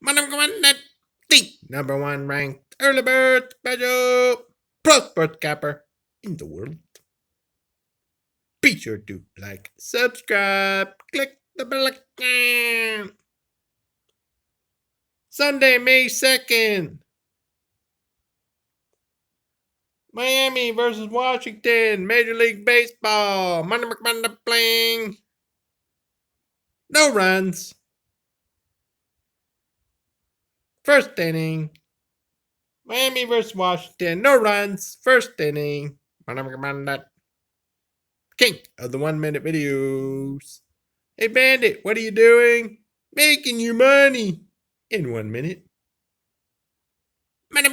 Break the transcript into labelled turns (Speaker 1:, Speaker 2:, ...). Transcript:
Speaker 1: The number one ranked early bird special pro sports capper in the world. Be sure to like, subscribe, click the bell icon. Sunday, May 2nd. Miami versus Washington, Major League Baseball. Monday McMahon playing. No runs. First inning. Miami versus Washington. No runs. First inning. Monday McMahon, king of the 1 minute videos. Hey Bandit, what are you doing? Making your money in 1 minute. Money